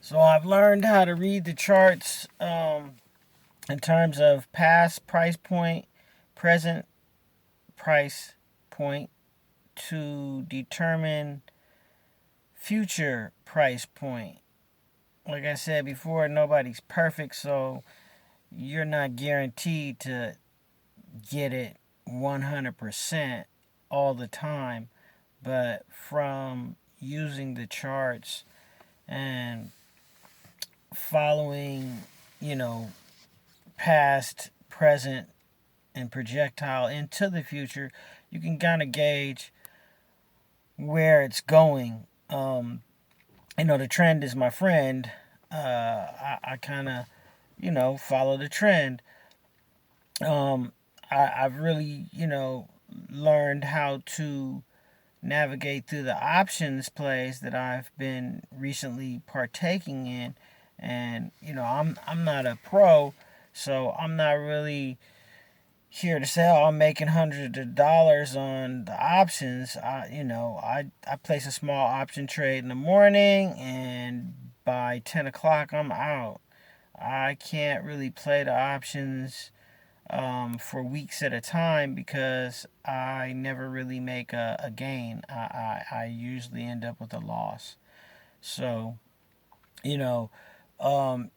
So I've learned how to read the charts in terms of past price point, present price point to determine future price point. Like I said before, nobody's perfect, so you're not guaranteed to get it 100% all the time. But from using the charts and following, you know, past, present, and projectile into the future, you can kind of gauge where it's going. The trend is my friend. I kind of, follow the trend. Um, I've really, learned how to navigate through the options plays that I've been recently partaking in, and I'm not a pro, so I'm not really here to say, oh, I'm making hundreds of dollars on the options. I place a small option trade in the morning, and by 10 o'clock, I'm out. I can't really play the options for weeks at a time because I never really make a gain. I usually end up with a loss. So, you know, um,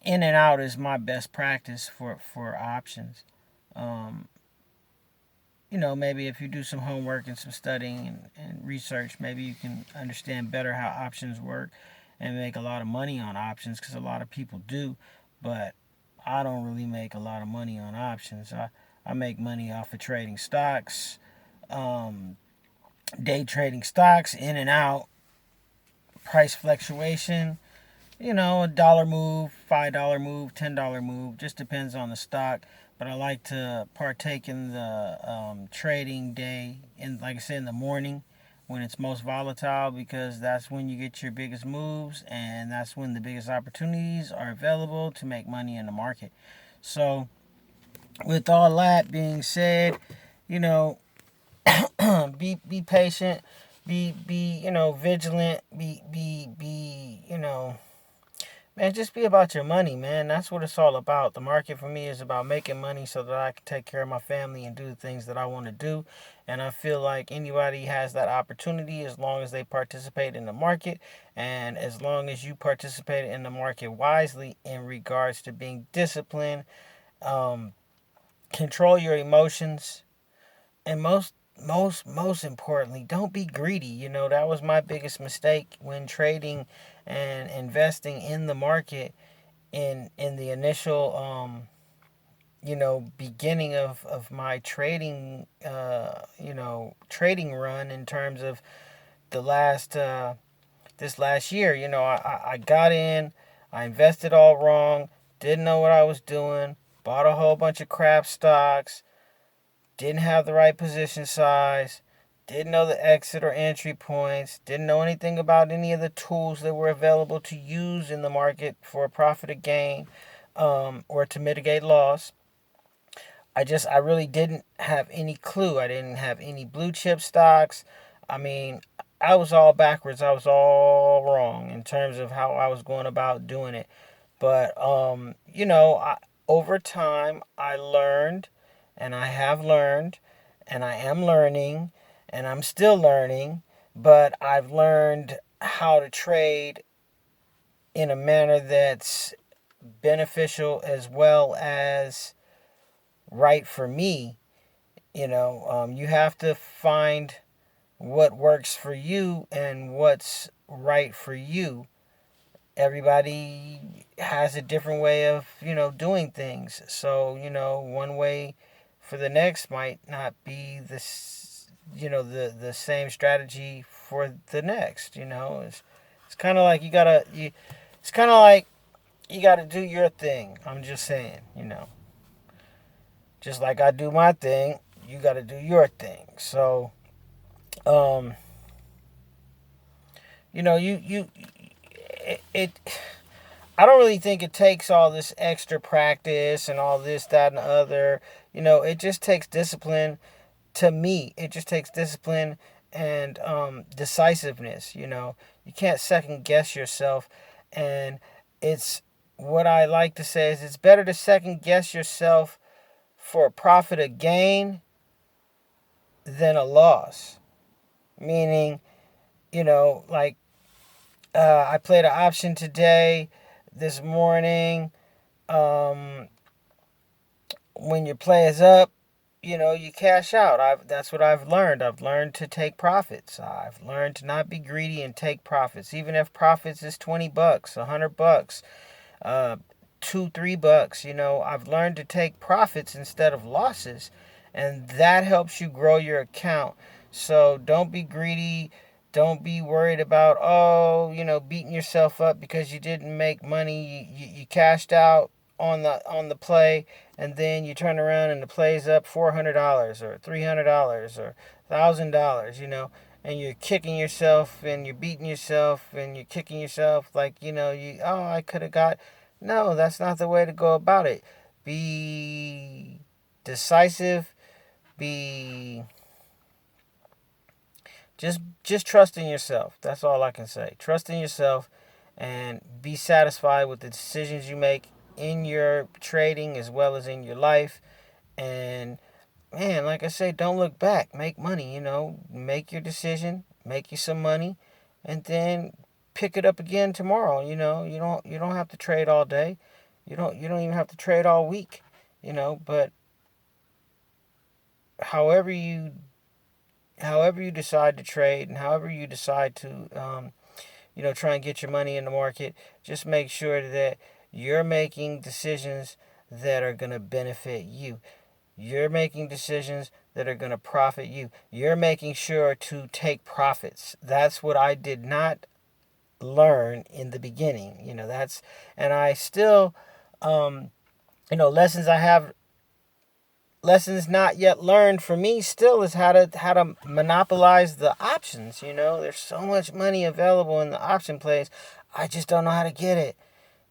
in and out is my best practice for options. Um, maybe if you do some homework and some studying and research, maybe you can understand better how options work and make a lot of money on options because a lot of people do. But I don't really make a lot of money on options. I make money off of trading stocks, um, day trading stocks, in and out, price fluctuation. A dollar move, $5 move, $10 move, just depends on the stock. But I like to partake in the trading day, like I said, in the morning when it's most volatile because that's when you get your biggest moves and that's when the biggest opportunities are available to make money in the market. So, with all that being said, you know, be patient, be vigilant, be man, just be about your money, man. That's what it's all about. The market for me is about making money so that I can take care of my family and do the things that I want to do. And I feel like anybody has that opportunity as long as they participate in the market and as long as you participate in the market wisely in regards to being disciplined, um, control your emotions, and most importantly, don't be greedy. That was my biggest mistake when trading and investing in the market in the initial beginning of my trading trading run in terms of the last this last year. I got in, I invested all wrong, didn't know what I was doing, bought a whole bunch of crap stocks, didn't have the right position size, didn't know the exit or entry points, didn't know anything about any of the tools that were available to use in the market for a profit or gain, or to mitigate loss. I really didn't have any clue. I didn't have any blue chip stocks. I mean, I was all backwards. I was all wrong in terms of how I was going about doing it. But over time I learned, and I have learned, and I am learning, and I'm still learning. But I've learned how to trade in a manner that's beneficial as well as right for me. You have to find what works for you and what's right for you. Everybody has a different way of doing things, so one way for the next might not be the same strategy for the next. It's kind of like it's kind of like you got to do your thing. I'm just saying, just like I do my thing, you got to do your thing. So um you it I don't really think it takes all this extra practice and all this, that, and the other. It just takes discipline. To me, it just takes discipline and decisiveness. You can't second guess yourself, And it's what I like to say is it's better to second guess yourself for a profit or gain than a loss. Meaning, like I played an option today, this morning. Um, when your play is up, you cash out. That's what I've learned. I've learned to take profits. I've learned to not be greedy and take profits, even if profits is $20, $100, uh, $2, $3. I've learned to take profits instead of losses, and that helps you grow your account. So don't be greedy. Don't be worried about beating yourself up because you didn't make money. You cashed out on the play, and then you turn around and the play's up $400 or $300 or $1,000. And you're kicking yourself and you're beating yourself and you're kicking yourself like I could have got. No, that's not the way to go about it. Be decisive. Be just trust in yourself. That's all I can say. Trust in yourself and be satisfied with the decisions you make in your trading as well as in your life. And man, like I say, don't look back. Make money, make your decision, make you some money, and then pick it up again tomorrow. You don't have to trade all day. You don't even have to trade all week. But however you decide to trade and however you decide to try and get your money in the market, just make sure that you're making decisions that are going to benefit you. You're making decisions that are going to profit you. You're making sure to take profits. That's what I did not learn in the beginning. And I still, lessons I have, lessons not yet learned for me still is how to monopolize the options. There's so much money available in the option plays. I just don't know how to get it.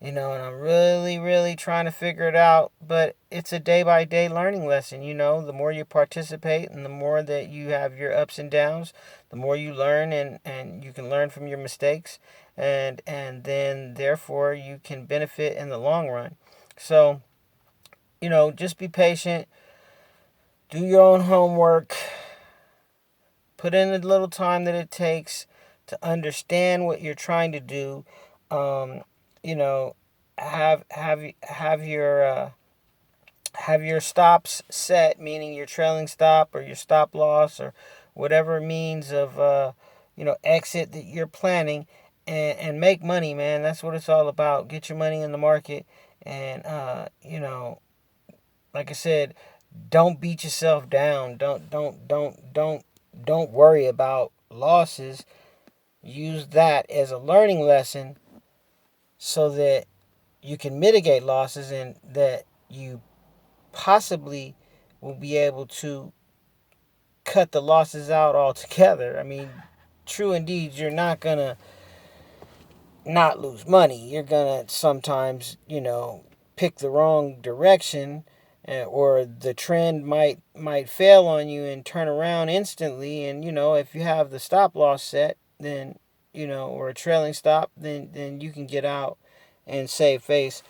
And I'm really, really trying to figure it out. But it's a day by day learning lesson. The more you participate and the more that you have your ups and downs, the more you learn, and you can learn from your mistakes, and then therefore you can benefit in the long run. So, just be patient. Do your own homework. Put in the little time that it takes to understand what you're trying to do. You know, have your stops set, meaning your trailing stop or your stop loss or whatever means of exit that you're planning, and make money, man. That's what it's all about. Get your money in the market, and like I said, don't beat yourself down. Don't worry about losses. Use that as a learning lesson so that you can mitigate losses and that you possibly will be able to cut the losses out altogether. I mean, true indeed, you're not going to not lose money. You're going to sometimes, pick the wrong direction, or the trend might fail on you and turn around instantly. And if you have the stop loss set, then or a trailing stop, then you can get out and save face.